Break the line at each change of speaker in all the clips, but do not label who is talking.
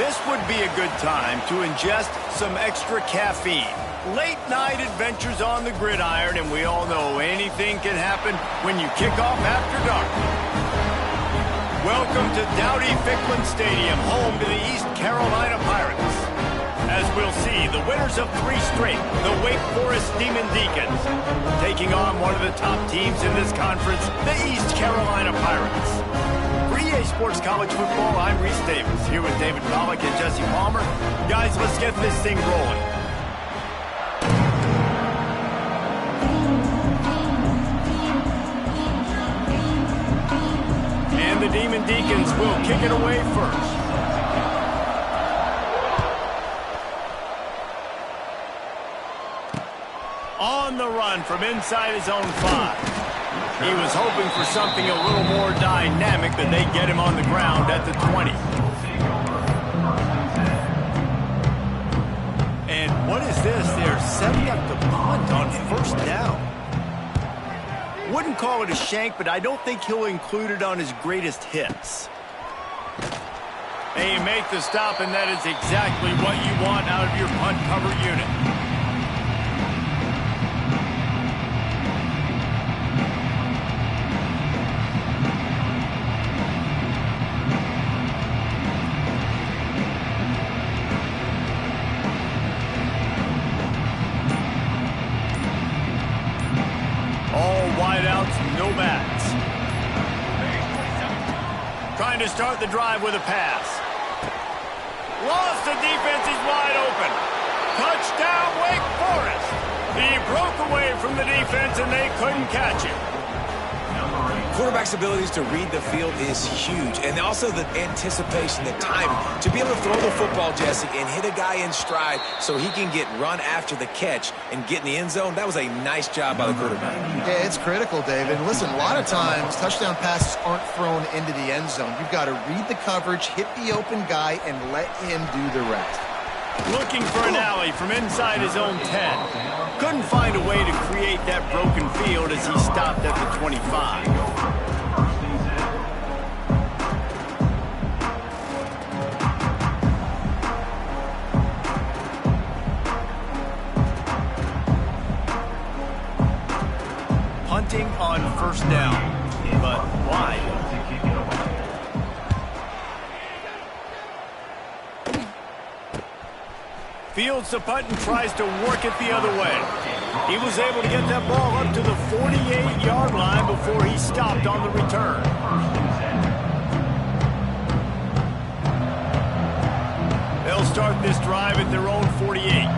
This would be a good time to ingest some extra caffeine. Late night adventures on the gridiron, and we all know anything can happen when you kick off after dark. Welcome to Dowdy-Ficklin Stadium, home to the East Carolina Pirates. As we'll see, the winners of 3 straight, the Wake Forest Demon Deacons, taking on one of the top teams in this conference, the East Carolina Pirates. For EA Sports College Football, I'm Reese Davis, here with David Pollack and Jesse Palmer. Guys, let's get this thing rolling. And the Demon Deacons will kick it away first. On the run from inside his own 5. He was hoping for something a little more dynamic, but they get him on the ground at the 20. And what is this? They're setting up the punt on first down. Wouldn't call it a shank, but I don't think he'll include it on his greatest hits. They make the stop, and that is exactly what you want out of your punt cover unit. No bats. Trying to start the drive with a pass. Lost the defense, he's wide open. Touchdown, Wake Forest. He broke away from the defense and they couldn't catch him.
Quarterback's abilities to read the field is huge, and also the anticipation, the timing. To be able to throw the football, Jesse, and hit a guy in stride so he can get run after the catch and get in the end zone, that was a nice job by the quarterback.
Yeah, it's critical, David. Listen, a lot of times touchdown passes aren't thrown into the end zone. You've got to read the coverage, hit the open guy, and let him do the rest.
Looking for an alley from inside his own 10. Couldn't find a way to create that broken field as he stopped at the 25. Punting on first down, but why? Fields the punt and tries to work it the other way. He was able to get that ball up to the 48-yard line before he stopped on the return. They'll start this drive at their own 48.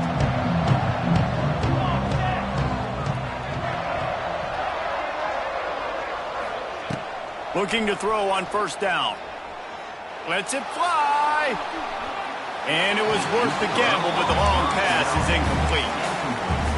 Looking to throw on first down. Lets it fly. And it was worth the gamble, but the long pass is incomplete.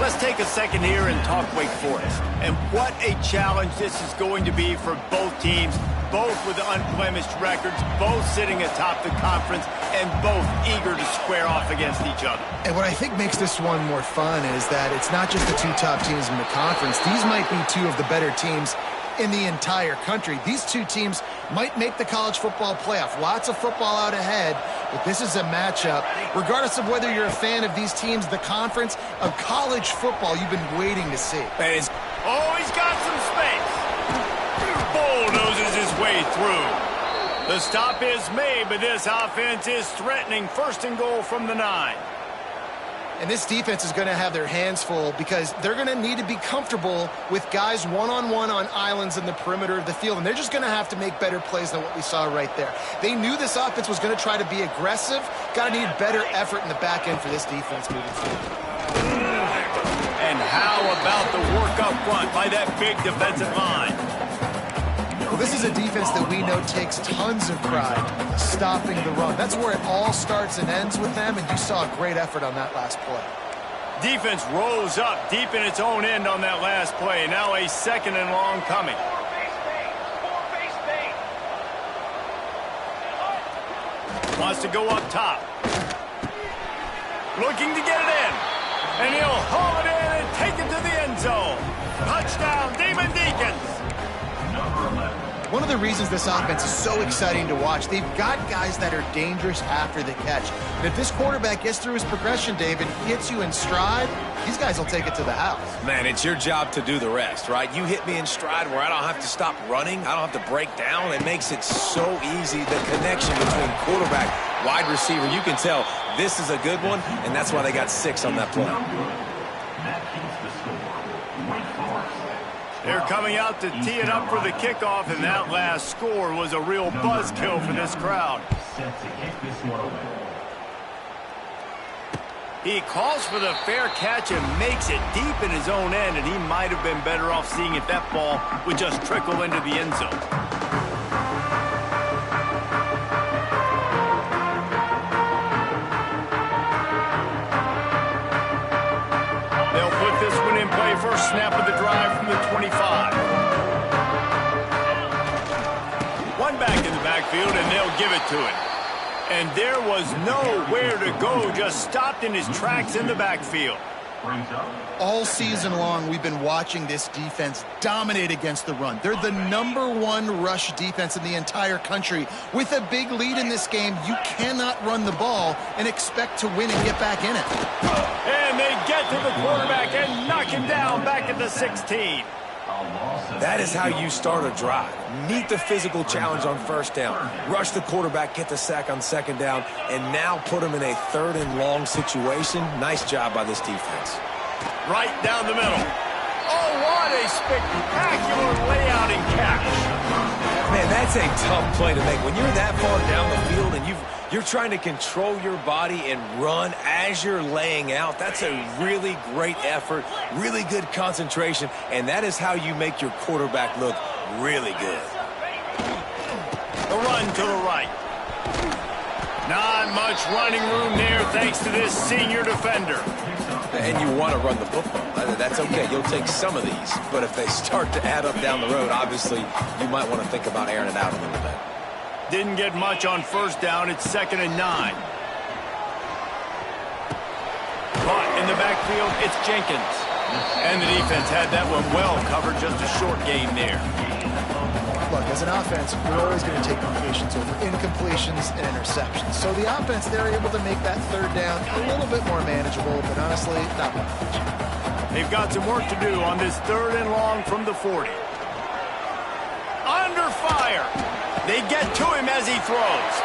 Let's take a second here and talk Wake Forest. And what a challenge this is going to be for both teams, both with unblemished records, both sitting atop the conference, and both eager to square off against each other.
And what I think makes this one more fun is that it's not just the 2 top teams in the conference. These might be 2 of the better teams in the entire country. These 2 teams might make the college football playoff. Lots of football out ahead, but this is a matchup. Regardless of whether you're a fan of these teams, the conference of college football you've been waiting to see.
Oh, he's got some space. Bulldozes his way through. The stop is made, but this offense is threatening. First and goal from the 9.
And this defense is going to have their hands full because they're going to need to be comfortable with guys one-on-one on islands in the perimeter of the field. And they're just going to have to make better plays than what we saw right there. They knew this offense was going to try to be aggressive. Got to need better effort in the back end for this defense moving forward.
And how about the work up front by that big defensive line?
Well, this is a defense that we know takes tons of pride stopping the run. That's where it all starts and ends with them, and you saw a great effort on that last play.
Defense rose up deep in its own end on that last play. Now a second and long coming. Wants to go up top. Looking to get it in. And he'll haul it in and take it to the end zone. Touchdown, Demon Deacons.
One of the reasons this offense is so exciting to watch, they've got guys that are dangerous after the catch. And if this quarterback gets through his progression, David, gets you in stride, these guys will take it to the house.
Man, it's your job to do the rest, right? You hit me in stride where I don't have to stop running. I don't have to break down. It makes it so easy. The connection between quarterback, wide receiver, you can tell this is a good one, and that's why they got 6 on that play.
They're coming out to tee it up for the kickoff, and that last score was a real buzzkill for this crowd. He calls for the fair catch and makes it deep in his own end, and he might have been better off seeing if that ball would just trickle into the end zone. They'll put this one in play. First snap of the drive from the 25. One back in the backfield, and they'll give it to him. And there was nowhere to go, just stopped in his tracks in the backfield.
All season long, we've been watching this defense dominate against the run. They're the #1 rush defense in the entire country. With a big lead in this game, you cannot run the ball and expect to win and get back in it.
And they get to the quarterback and knock him down back at the 16.
That is how you start a drive. Meet the physical challenge on first down. Rush the quarterback, get the sack on second down, and now put him in a 3rd and long situation. Nice job by this defense.
Right down the middle. Oh, what a spectacular layout and catch.
Man, that's a tough play to make. When you're that far down the field and you're trying to control your body and run as you're laying out, that's a really great effort, really good concentration, and that is how you make your quarterback look really good.
A run to the right. Not much running room there thanks to this senior defender.
And you want to run the football. That's okay. You'll take some of these. But if they start to add up down the road, obviously you might want to think about airing it out a little bit.
Didn't get much on first down. It's 2nd and 9. But in the backfield, it's Jenkins. And the defense had that one well covered. Just a short game there.
Look, as an offense, we're always going to take completions over incompletions and interceptions. So the offense, they're able to make that 3rd down a little bit more manageable, but honestly, not much.
They've got some work to do on this 3rd and long from the 40. Under fire. They get to him as he throws.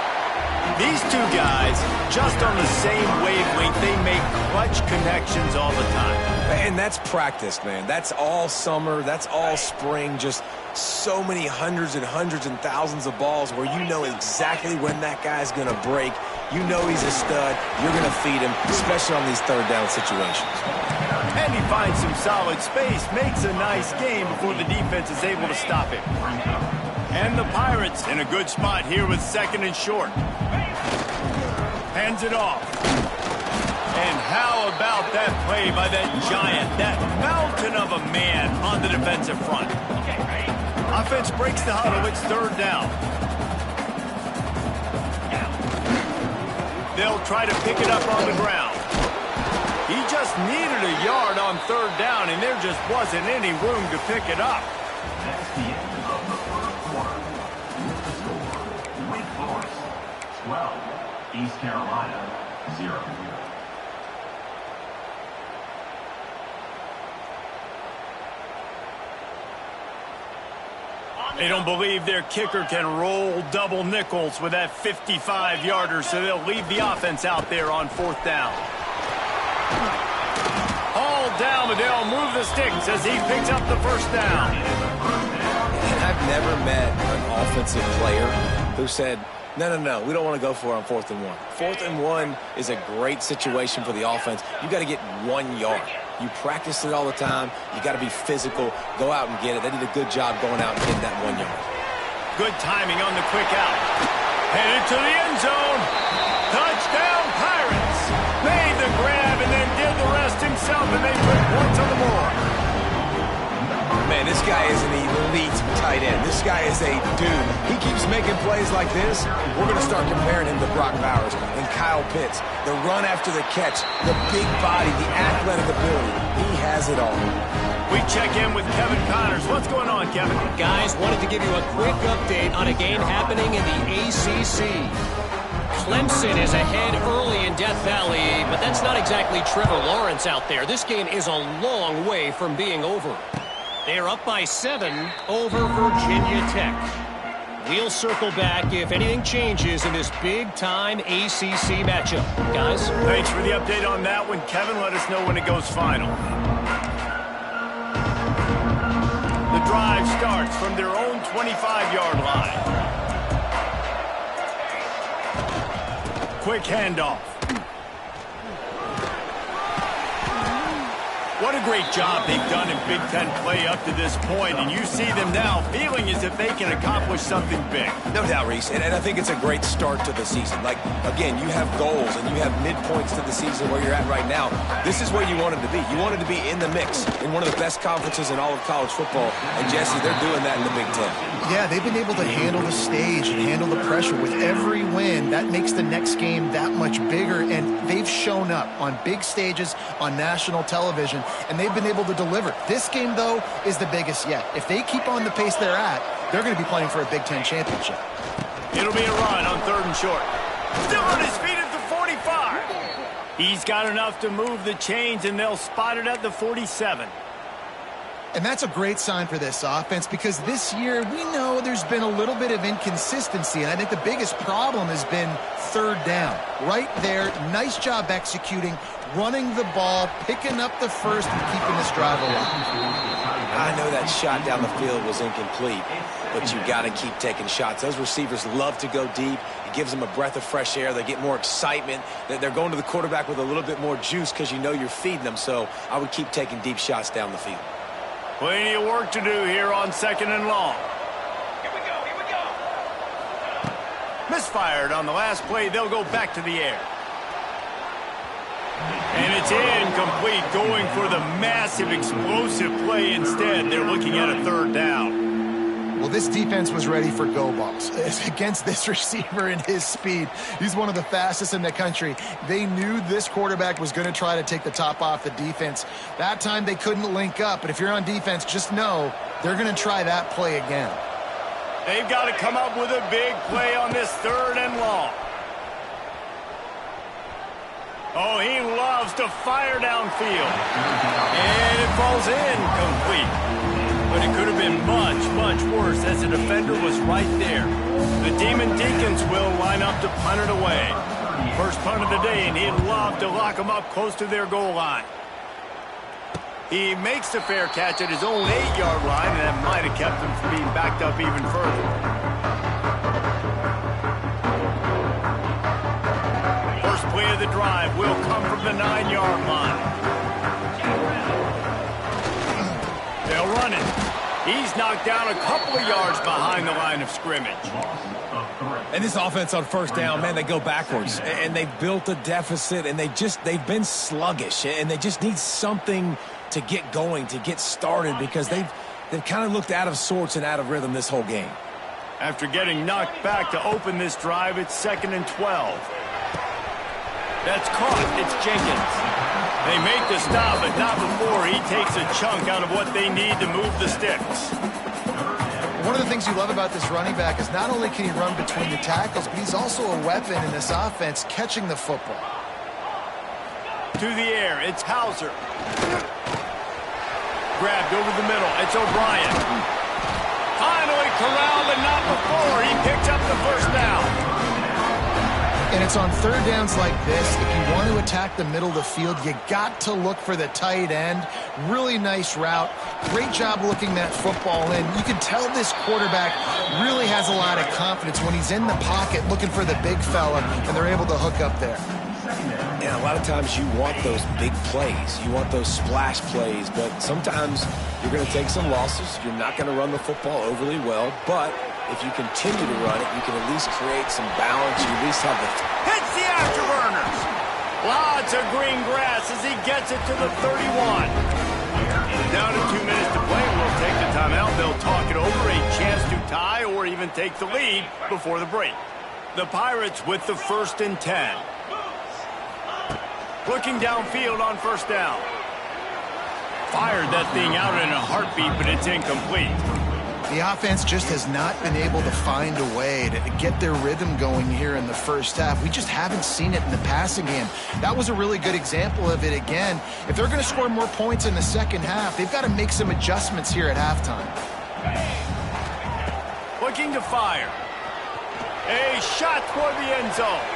These two guys, just on the same wavelength, they make clutch connections all the time.
And that's practice, man. That's all summer. That's all spring. Just so many hundreds and thousands of balls where you know exactly when that guy's going to break. You know he's a stud. You're going to feed him, especially on these 3rd down situations.
And he finds some solid space, makes a nice game before the defense is able to stop him. And the Pirates in a good spot here with 2nd and short. Hands it off. And how about that play by that giant, that mountain of a man on the defensive front? Offense breaks the huddle. It's 3rd down. They'll try to pick it up on the ground. He just needed a yard on 3rd down, and there just wasn't any room to pick it up.
That's the end of the 1st quarter. Here's the score. Wake Forest 12, East Carolina 0.
They don't believe their kicker can roll double nickels with that 55-yarder, so they'll leave the offense out there on 4th down. Hauled down, but they'll move the sticks as he picks up the 1st down.
And I've never met an offensive player who said, no, we don't want to go for it on 4th and 1. 4th and 1 is a great situation for the offense. You got to get 1 yard. You practice it all the time. You got to be physical. Go out and get it. They did a good job going out and getting that 1 yard.
Good timing on the quick out. Headed to the end zone. Touchdown, Pirates. Made the grab and then did the rest himself, and they put points on the board.
Man, this guy is an elite tight end. This guy is a dude. He keeps making plays like this. We're going to start comparing him to Brock Bowers and Kyle Pitts. The run after the catch, the big body, the athletic ability. He has it all.
We check in with Kevin Connors. What's going on, Kevin?
Guys, wanted to give you a quick update on a game happening in the ACC. Clemson is ahead early in Death Valley, but that's not exactly Trevor Lawrence out there. This game is a long way from being over. They're up by 7 over Virginia Tech. We'll circle back if anything changes in this big-time ACC matchup. Guys?
Thanks for the update on that one, Kevin. Let us know when it goes final. The drive starts from their own 25-yard line. Quick handoff. What a great job they've done in Big Ten play up to this point, and you see them now feeling as if they can accomplish something big.
No doubt, Reese, and I think it's a great start to the season. Like, again, you have goals and you have midpoints to the season where you're at right now. This is where you wanted to be. You wanted to be in the mix in one of the best conferences in all of college football, and Jesse, they're doing that in the Big Ten.
Yeah, they've been able to handle the stage and handle the pressure. With every win, that makes the next game that much bigger, and they've shown up on big stages on national television, and they've been able to deliver. This game, though, is the biggest yet. If they keep on the pace they're at, they're going to be playing for a Big Ten championship.
It'll be a run on 3rd and short. Still on his feet at the 45. He's got enough to move the chains, and they'll spot it at the 47.
And that's a great sign for this offense, because this year we know there's been a little bit of inconsistency, and I think the biggest problem has been 3rd down. Right there, nice job executing, running the ball, picking up the first, and keeping this drive alive.
I know that shot down the field was incomplete, but you got to keep taking shots. Those receivers love to go deep. It gives them a breath of fresh air. They get more excitement. They're going to the quarterback with a little bit more juice because you know you're feeding them, so I would keep taking deep shots down the field.
Plenty of work to do here on 2nd and long.
Here we go.
Misfired on the last play. They'll go back to the air. And it's incomplete, going for the massive explosive play instead. They're looking at a 3rd down.
Well, this defense was ready for go balls. Against this receiver and his speed, he's one of the fastest in the country. They knew this quarterback was going to try to take the top off the defense. That time they couldn't link up, but if you're on defense, just know they're going to try that play again.
They've got to come up with a big play on this 3rd and long. Oh, he loves to fire downfield. And it falls incomplete. But it could have been much, much worse as the defender was right there. The Demon Deacons will line up to punt it away. First punt of the day, and he'd love to lock them up close to their goal line. He makes the fair catch at his own 8-yard line, and that might have kept him from being backed up even further. First play of the drive will come from the 9-yard line. They'll run it. He's knocked down a couple of yards behind the line of scrimmage.
And this offense on 1st down, man, they go backwards. And they've built a deficit, and they've been sluggish. And they just need something to get going, to get started, because they've kind of looked out of sorts and out of rhythm this whole game.
After getting knocked back to open this drive, it's 2nd and 12. That's caught. It's Jenkins. They make the stop, but not before he takes a chunk out of what they need to move the sticks.
One of the things you love about this running back is not only can he run between the tackles, but he's also a weapon in this offense catching the football.
To the air, it's Hauser. Grabbed over the middle, it's O'Brien. Finally corralled, but not before. He picked up the 1st down.
And it's on 3rd downs like this. If you want to attack the middle of the field, you got to look for the tight end. Really nice route. Great job looking that football in. You can tell this quarterback really has a lot of confidence when he's in the pocket looking for the big fella, and they're able to hook up there.
Yeah, a lot of times you want those big plays. You want those splash plays, but sometimes you're going to take some losses. You're not going to run the football overly well, but if you continue to run it, you can at least create some balance. You at least have the...
Hits the afterburners. Lots of green grass as he gets it to the 31. Down to 2 minutes to play. We'll take the timeout. They'll talk it over. A chance to tie or even take the lead before the break. The Pirates with the 1st and 10. Looking downfield on 1st down. fired that thing out in a heartbeat, but it's incomplete.
The offense just has not been able to find a way to get their rhythm going here in the first half. We just haven't seen it in the passing game. That was a really good example of it again. If they're going to score more points in the second half, they've got to make some adjustments here at halftime.
Looking to fire. A shot toward the end zone.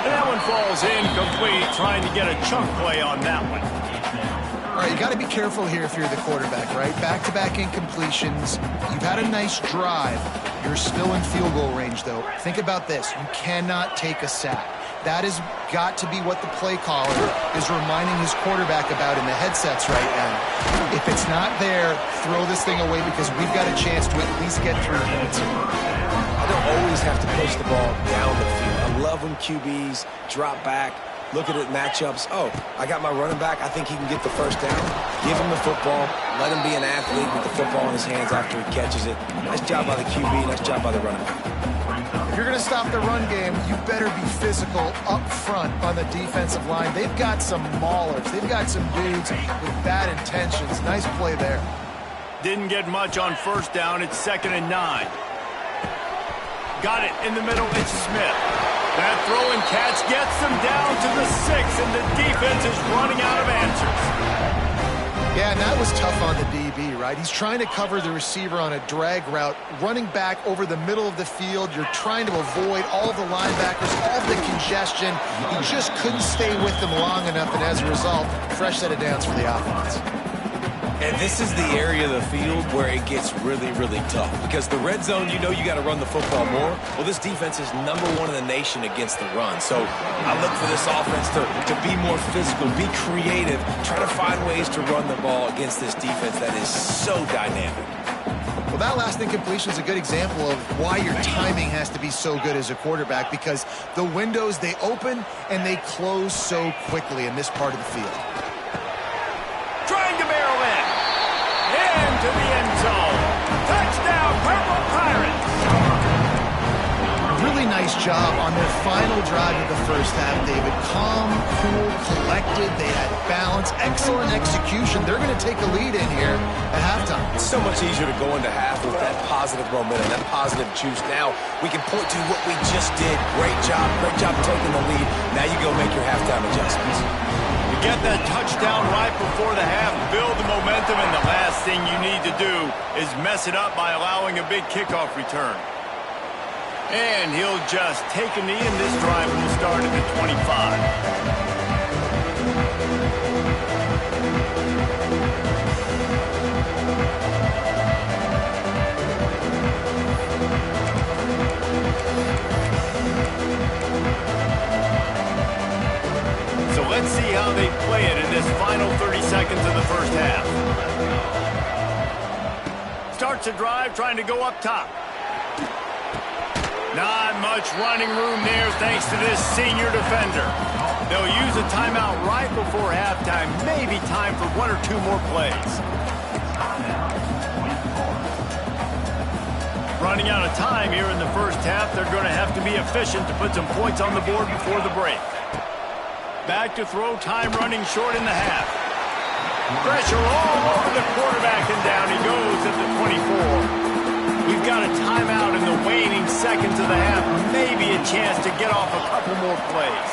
And that one falls incomplete, trying to get a chunk play on that one.
All right, you got to be careful here if you're the quarterback, right? Back-to-back incompletions. You've had a nice drive. You're still in field goal range, though. Think about this. You cannot take a sack. That has got to be what the play caller is reminding his quarterback about in the headsets right now. If it's not there, throw this thing away because we've got a chance to at least get 3 points.
I don't always have to push the ball down the field. I love when QBs drop back, look at it matchups. Oh, I got my running back. I think he can get the first down. Give him the football. Let him be an athlete with the football in his hands after he catches it. Nice job by the QB. Nice job by the running back.
If you're going to stop the run game, you better be physical up front on the defensive line. They've got some maulers. They've got some dudes with bad intentions. Nice play there.
Didn't get much on first down. It's 2nd and 9. Got it in the middle. It's Smith. That throw and catch gets them down to the 6, and the defense is running out of answers.
Yeah, and that was tough on the DB, right? He's trying to cover the receiver on a drag route, running back over the middle of the field. You're trying to avoid all the linebackers, all the congestion. He just couldn't stay with them long enough, and as a result, fresh set of downs for the offense.
And this is the area of the field where it gets really, really tough. Because the red zone, you know you got to run the football more. Well, this defense is #1 in the nation against the run. So I look for this offense to be more physical, be creative, try to find ways to run the ball against this defense that is so dynamic.
Well, that last incompletion is a good example of why your timing has to be so good as a quarterback, because the windows, they open and they close so quickly in this part of the field.
Trying to barrel in. Into the end zone. Touchdown, Purple Pirates.
Really nice job on their final drive of the first half, David. Calm, cool, collected. They had balance. Excellent execution. They're going to take a lead in here at halftime.
It's so much easier to go into half with that positive momentum, that positive juice. Now we can point to what we just did. Great job taking the lead. Now you go make your halftime adjustments.
Get that touchdown right before the half, build the momentum, and the last thing you need to do is mess it up by allowing a big kickoff return. And he'll just take a knee, and this drive will start at the 25. Let's see how they play it in this final 30 seconds of the first half. Starts a drive trying to go up top. Not much running room there thanks to this senior defender. They'll use a timeout right before halftime. Maybe time for 1 or 2 more plays. Running out of time here in the first half. They're going to have to be efficient to put some points on the board before the break. Back to throw, time running short in the half. Pressure all over the quarterback, and down he goes at the 24. We've got a timeout in the waning seconds of the half. Maybe a chance to get off a couple more plays.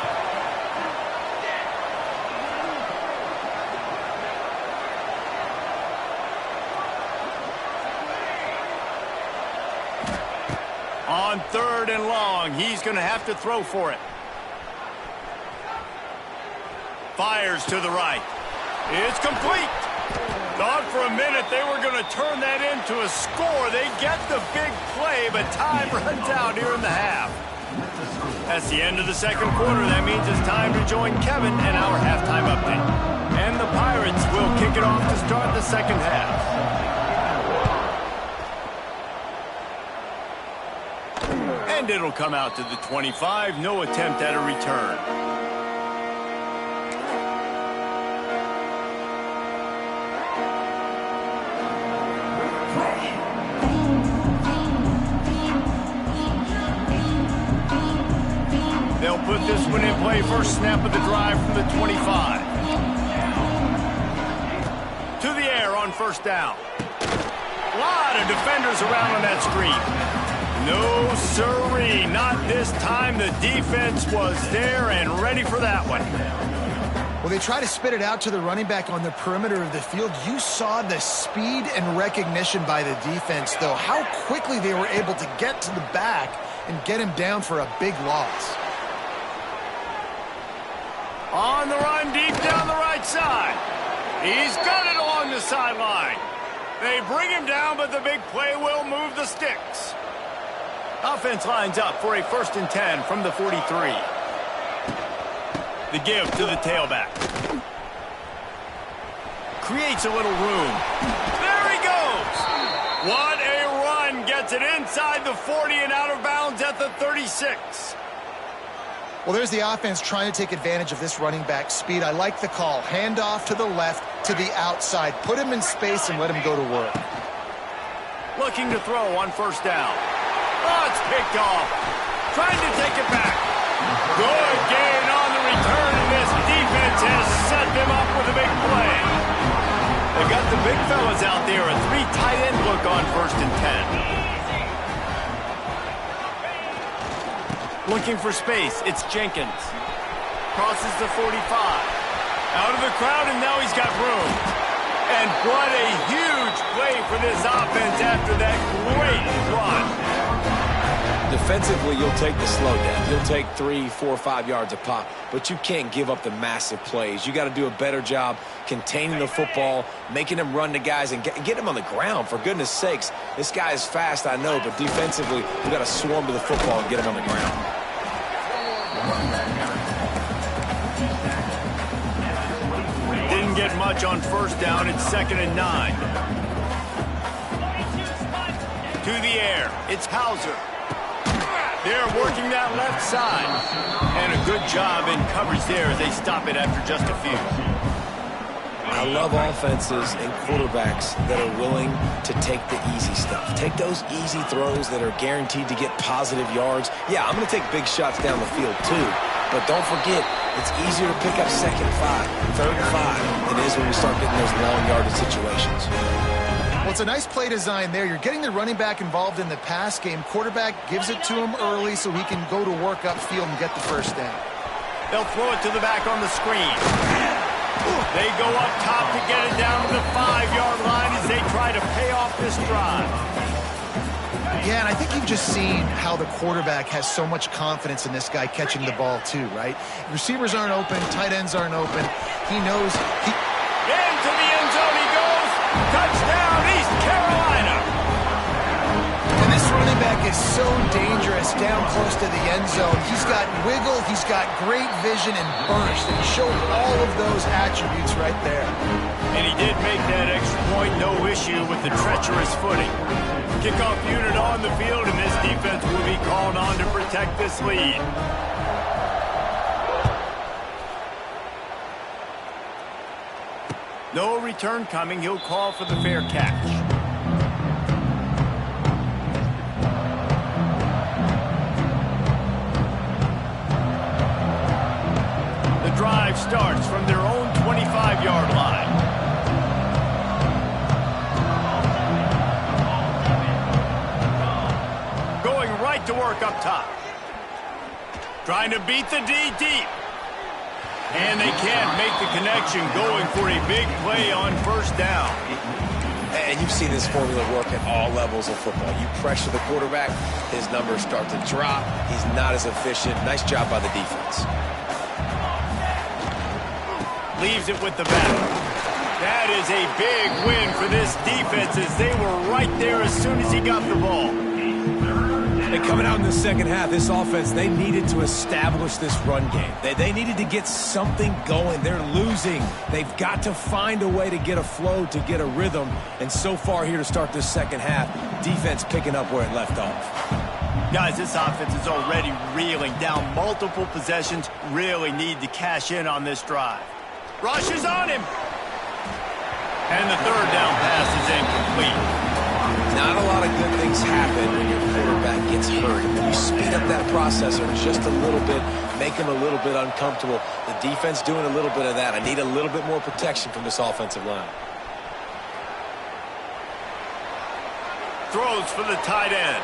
On 3rd and long, he's going to have to throw for it. Fires to the right. It's complete. Thought for a minute they were going to turn that into a score. They get the big play, but time runs out here in the half. That's the end of the second quarter. That means it's time to join Kevin and our halftime update. And the Pirates will kick it off to start the second half. And it'll come out to the 25. No attempt at a return. They'll put this one in play. First snap of the drive from the 25. To on first down. A lot of defenders around on that screen. No siree, not this time. The defense was there and ready for that one.
Well, they try to spit it out to the running back on the perimeter of the field. You saw the speed and recognition by the defense, though. How quickly they were able to get to the back and get him down for a big loss.
On the run, deep down the right side. He's got it along the sideline. They bring him down, but the big play will move the sticks. Offense lines up for a 1st and 10 from the 43. The give to the tailback. Creates a little room. There he goes. What a run. Gets it inside the 40 and out of bounds at the 36.
Well, there's the offense trying to take advantage of this running back speed. I like the call. Hand off to the left, to the outside. Put him in space and let him go to work.
Looking to throw on first down. Oh, it's picked off. Trying to take it back. Good gain on the return, and this defense has set them up with a big play. They've got the big fellas out there. A 3 tight end look on 1st and 10. Looking for space. It's Jenkins. Crosses the 45. Out of the crowd, and now he's got room. And what a huge play for this offense after that great run.
Defensively, you'll take the slow down. You'll take 3, 4, 5 yards a pop, but you can't give up the massive plays. You got to do a better job containing the football, making them run to guys, and get them on the ground, for goodness sakes. This guy is fast, I know, but defensively, you got to swarm to the football and get him on the ground.
Didn't get much on first down. It's 2nd and 9. To the air. It's Hauser. They're working that left side. And a good job in coverage there as they stop it after just a few.
I love offenses and quarterbacks that are willing to take the easy stuff. Take those easy throws that are guaranteed to get positive yards. Yeah, I'm going to take big shots down the field too. But don't forget, it's easier to pick up 2nd and 5, 3rd and 5 than it is when we start getting those long yardage situations.
Well, it's a nice play design there. You're getting the running back involved in the pass game. Quarterback gives it to him early so he can go to work upfield and get the first down.
They'll throw it to the back on the screen. They go up top to get it down to the 5-yard line as they try to pay off this drive.
Yeah, and I think you've just seen how the quarterback has so much confidence in this guy catching the ball too, right? Receivers aren't open, tight ends aren't open. He knows he...
Into the end zone he goes. Touchdown, East Carolina.
And this running back is so dangerous down close to the end zone. He's got wiggle, he's got great vision and burst, and he showed all of those attributes right there.
And he did make that extra point, no issue with the treacherous footing. Kickoff unit on the field, and this defense will be called on to protect this lead. No return coming. He'll call for the fair catch. The drive starts from their own 25-yard line. Going right to work up top. Trying to beat the D deep. And they can't make the connection, going for a big play on first down.
And you've seen this formula work at all levels of football. You pressure the quarterback, his numbers start to drop. He's not as efficient. Nice job by the defense.
Leaves it with the back. That is a big win for this defense as they were right there as soon as he got the ball.
And coming out in the second half, this offense, they needed to establish this run game. They needed to get something going. They're losing. They've got to find a way to get a flow, to get a rhythm. And so far here to start this second half, defense picking up where it left off.
Guys, this offense is already reeling down multiple possessions. Really need to cash in on this drive. Rush is on him. And the third down pass is incomplete.
Not a lot of good things happen when your quarterback gets hurt. When you speed up that processor just a little bit, make him a little bit uncomfortable. The defense doing a little bit of that. I need a little bit more protection from this offensive line.
throws for the tight end.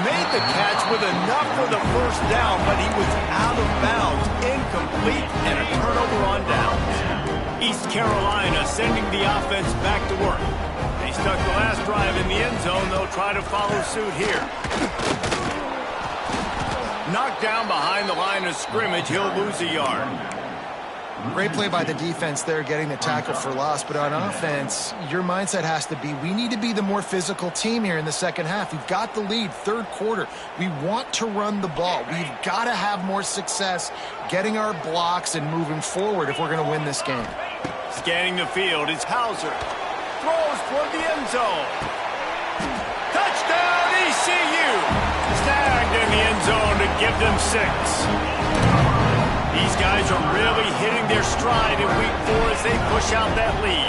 Made the catch with enough for the first down, but he was out of bounds, incomplete, and a turnover on downs. East Carolina sending the offense back to work. They stuck the last drive in the end zone. They'll try to follow suit here. Knocked down behind the line of scrimmage. He'll lose a yard.
Great play by the defense there, getting the tackle for loss. But on offense, your mindset has to be, we need to be the more physical team here in the second half. We've got the lead, third quarter. We want to run the ball. We've got to have more success getting our blocks and moving forward if we're going to win this game.
Scanning the field is Hauser. Throws toward the end zone. Touchdown, ECU! Snagged in the end zone to give them 6. These guys are really hitting their stride in week 4 as they push out that lead.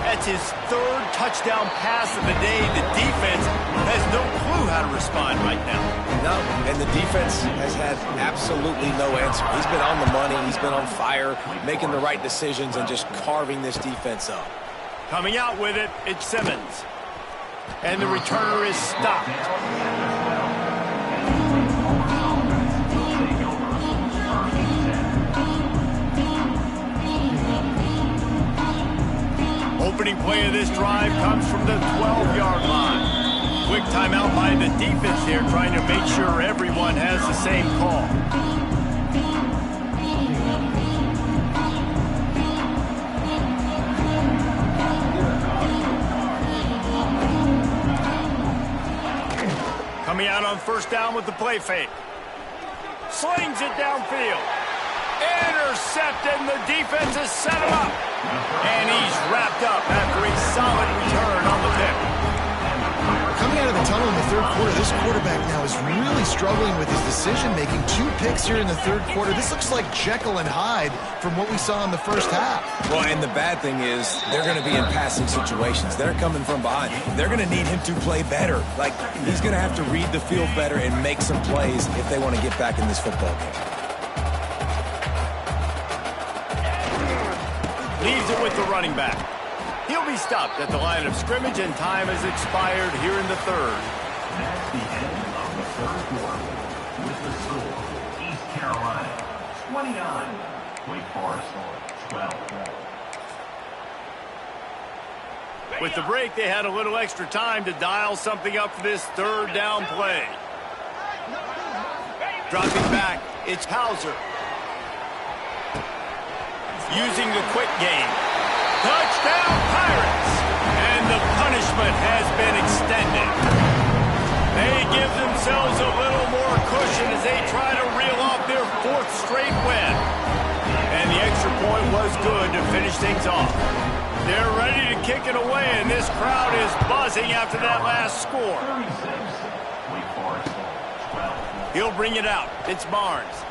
That's his 3rd touchdown pass of the day. The defense has no clue how to respond right now.
No, and the defense has had absolutely no answer. He's been on the money. He's been on fire, making the right decisions and just carving this defense up.
Coming out with it, it's Simmons. And the returner is stopped. Opening play of this drive comes from the 12-yard line. Quick timeout by the defense here, trying to make sure everyone has the same call. Coming out on first down with the play fake. Slings it downfield. Intercepted, and the defense has set him up. And he's wrapped up after a solid return on the pick.
Coming out of the tunnel in the third quarter, this quarterback now is really struggling with his decision-making. 2 picks here in the third quarter. This looks like Jekyll and Hyde from what we saw in the first half.
Well, and the bad thing is they're going to be in passing situations. They're coming from behind. They're going to need him to play better. Like, he's going to have to read the field better and make some plays if they want to get back in this football game.
Leaves it with the running back. He'll be stopped at the line of scrimmage, and time has expired here in the third.
That's the end of the third quarter. With the score, East Carolina 29, Wake Forest 12.
With the break, they had a little extra time to dial something up for this third down play. Dropping back, it's Hauser. Using the quick game. Touchdown, Pirates! And the punishment has been extended. They give themselves a little more cushion as they try to reel off their 4th straight win. And the extra point was good to finish things off. They're ready to kick it away, and this crowd is buzzing after that last score.
36, Wake Forest 12.
He'll bring it out. It's Barnes.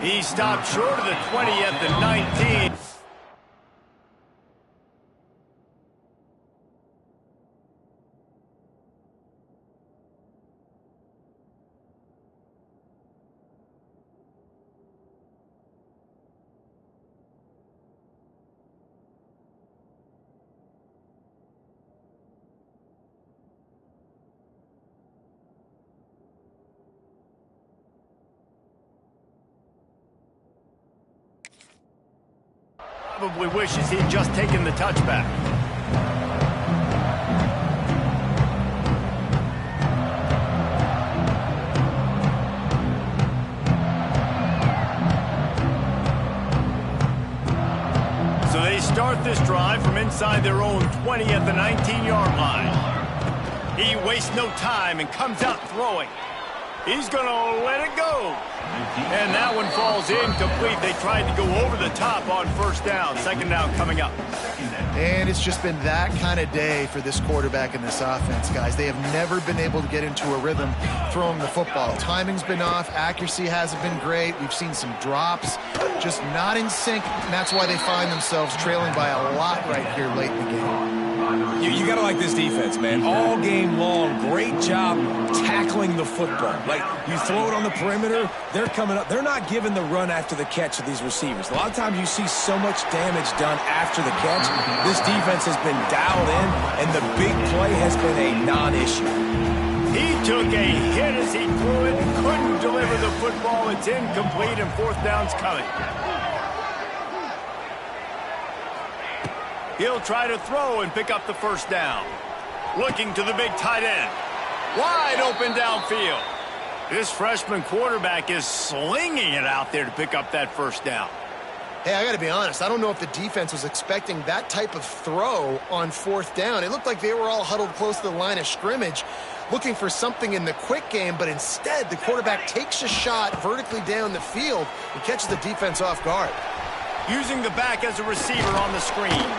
He stopped short of the 20 at the 19. Probably wishes he'd just taken the touchback. So they start this drive from inside their own 20 at the 19-yard line. He wastes no time and comes out throwing. He's going to let it go. And that one falls incomplete. They tried to go over the top on first down. Second down coming up.
And it's just been that kind of day for this quarterback and this offense, guys. They have never been able to get into a rhythm throwing the football. Timing's been off. Accuracy hasn't been great. We've seen some drops, just not in sync. And that's why they find themselves trailing by a lot right here late in the game.
You got to like this defense, man. All game long, great job tackling tackling the football. Like, you throw it on the perimeter, they're coming up. They're not giving the run after the catch to these receivers. A lot of times you see so much damage done after the catch. This defense has been dialed in, and the big play has been a non-issue.
He took a hit as he threw it and couldn't deliver the football. It's incomplete, and fourth down's coming. He'll try to throw and pick up the first down. Looking to the big tight end. Wide open downfield. This freshman quarterback is slinging it out there to pick up that first down.
Hey, I got to be honest. I don't know if the defense was expecting that type of throw on fourth down. It looked like they were all huddled close to the line of scrimmage, looking for something in the quick game, but instead the quarterback takes a shot vertically down the field and catches the defense off guard.
Using the back as a receiver on the screen.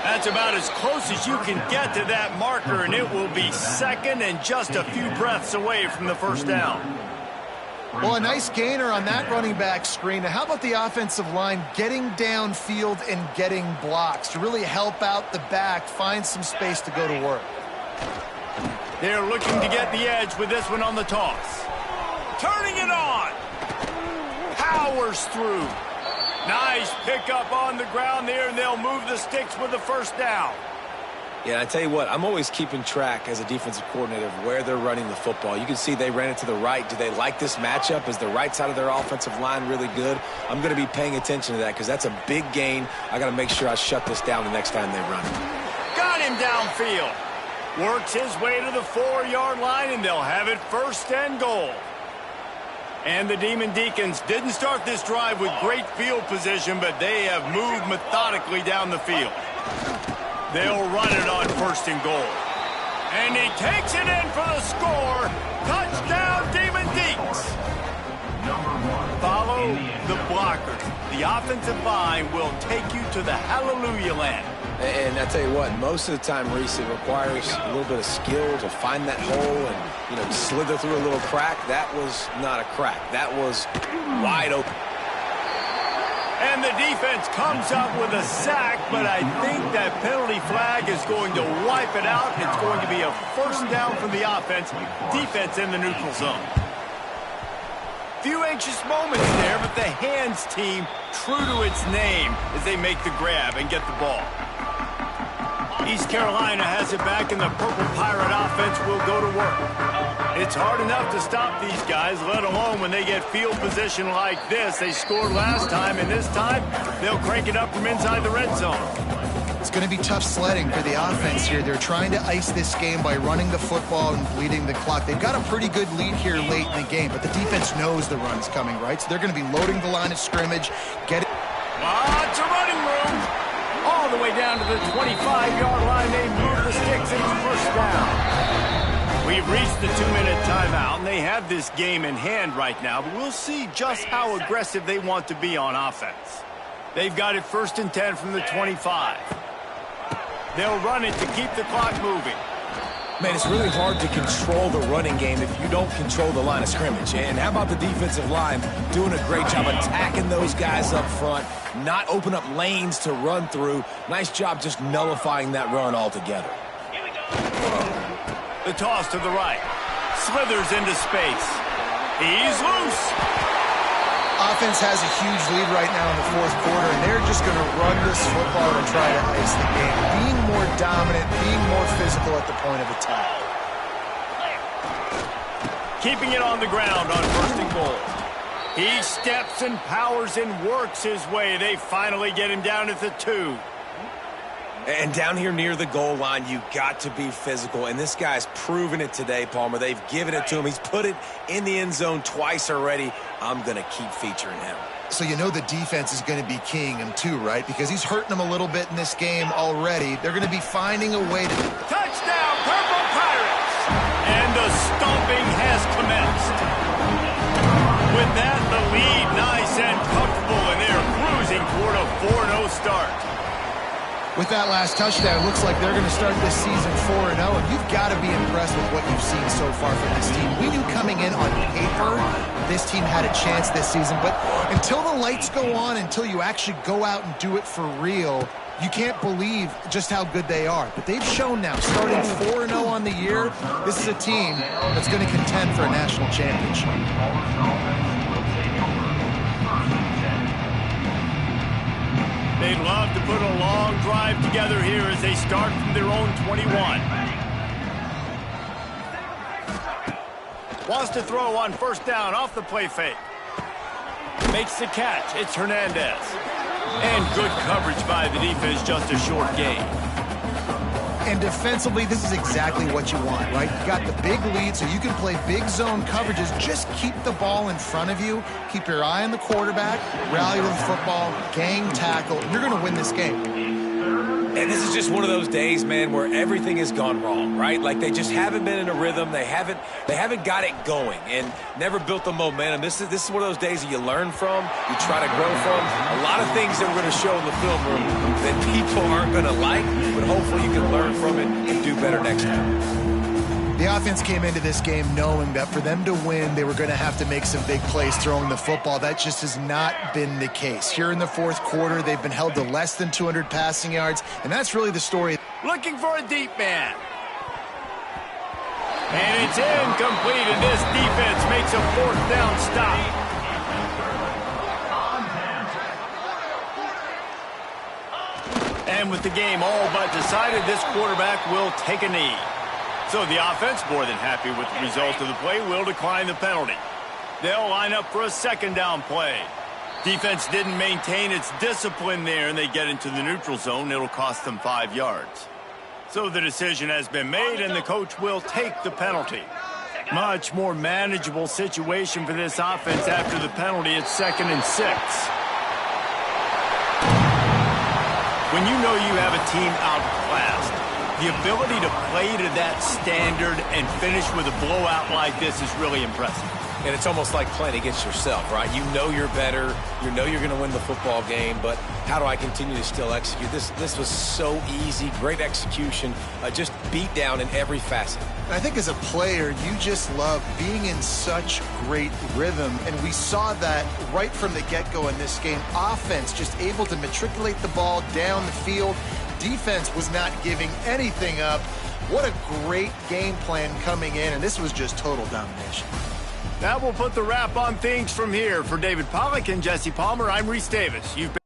That's about as close as you can get to that marker, and it will be second and just a few breaths away from the first down.
Well, a nice gainer on that running back screen. Now, how about the offensive line getting downfield and getting blocks to really help out the back, find some space to go to work?
They're looking to get the edge with this one on the toss. Turning it on. Powers through. Nice pickup on the ground there, and they'll move the sticks with the first down.
Yeah, I tell you what, I'm always keeping track as a defensive coordinator of where they're running the football. You can see they ran it to the right. Do they like this matchup? Is the right side of their offensive line really good? I'm going to be paying attention to that because that's a big gain. I got to make sure I shut this down the next time they run it.
Got him downfield. Works his way to the 4-yard line, and they'll have it first and goal. And the Demon Deacons didn't start this drive with great field position, but they have moved methodically down the field. They'll run it on first and goal. And he takes it in for the score. Touchdown, Demon Deacs. Follow the blockers. The offensive line will take you to the hallelujah land.
And I tell you what, most of the time, Reese, it requires a little bit of skill to find that hole and, slither through a little crack. That was not a crack. That was wide open.
And the defense comes up with a sack, but I think that penalty flag is going to wipe it out. It's going to be a first down from the offense. Defense in the neutral zone. Few anxious moments there, but the hands team true to its name as they make the grab and get the ball. East Carolina has it back, and the Purple Pirate offense will go to work. It's hard enough to stop these guys, let alone when they get field position like this. They scored last time, and this time they'll crank it up from inside the red zone.
It's going to be tough sledding for the offense here. They're trying to ice this game by running the football and bleeding the clock. They've got a pretty good lead here late in the game, but the defense knows the run's coming, right? So they're going to be loading the line of scrimmage, getting...
Lots of running room. All the way down to the 25-yard line. They move the sticks, and it's first down. We've reached the 2-minute timeout, and they have this game in hand right now, but we'll see just how aggressive they want to be on offense. They've got it first and 10 from the 25. They'll run it to keep the clock moving.
Man, it's really hard to control the running game if you don't control the line of scrimmage. And how about the defensive line doing a great job attacking those guys up front, not open up lanes to run through. Nice job just nullifying that run altogether.
The toss to the right. Slithers into space. He's loose.
Offense has a huge lead right now in the fourth quarter, and they're just going to run this football to try to ice the game. Being more dominant, being more physical at the point of attack.
Keeping it on the ground on first and goal. He steps and powers and works his way. They finally get him down at the 2.
And down here near the goal line, you got to be physical. And this guy's proven it today, Palmer. They've given it to him. He's put it in the end zone twice already. I'm going to keep featuring him.
So you know the defense is going to be keying him too, right? Because he's hurting them a little bit in this game already. They're going to be finding a way to...
Touchdown, Purple Pirates! And the stomping has commenced. With that, the lead nice and comfortable, and they're cruising toward a 4-0 start.
With that last touchdown, it looks like they're going to start this season 4-0, and you've got to be impressed with what you've seen so far from this team. We knew coming in on paper this team had a chance this season, but until the lights go on, until you actually go out and do it for real, You can't believe just how good they are. But they've shown now, starting 4-0 on the year, this is a team that's going to contend for a national championship.
They'd love to put a long drive together here as they start from their own 21. Wants to throw on first down off the play fake. Makes the catch. It's Hernandez. And good coverage by the defense, just a short gain.
And defensively, this is exactly what you want, right? You got the big lead, so you can play big zone coverages. Just keep the ball in front of you. Keep your eye on the quarterback. Rally to the football. Gang tackle. You're going to win this game.
And this is just one of those days, man, where everything has gone wrong, right? Like they just haven't been in a rhythm. They haven't got it going and never built the momentum. This is one of those days that you learn from, you try to grow from. A lot of things that we're going to show in the film room that people aren't going to like, but hopefully you can learn from it and do better next time.
The offense came into this game knowing that for them to win, they were going to have to make some big plays throwing the football. That just has not been the case. Here in the fourth quarter, they've been held to less than 200 passing yards, and that's really the story.
Looking for a deep man. And it's incomplete, and this defense makes a fourth down stop. And with the game all but decided, this quarterback will take a knee. So the offense, more than happy with the result of the play, will decline the penalty. They'll line up for a second down play. Defense didn't maintain its discipline there, and they get into the neutral zone. It'll cost them 5 yards. So the decision has been made, and the coach will take the penalty. Much more manageable situation for this offense after the penalty. It's 2nd and 6. When you know you have a team outclassed, the ability to play to that standard and finish with a blowout like this is really impressive.
And it's almost like playing against yourself, right? You know you're better. You know you're going to win the football game, but how do I continue to still execute? This was so easy, great execution, just beat down in every facet.
I think as a player, you just love being in such great rhythm, and we saw that right from the get-go in this game. Offense just able to matriculate the ball down the field. Defense was not giving anything up. What a great game plan coming in, and this was just total domination.
That will put the wrap on things from here. For David Pollack and Jesse Palmer, I'm Reese Davis. You've been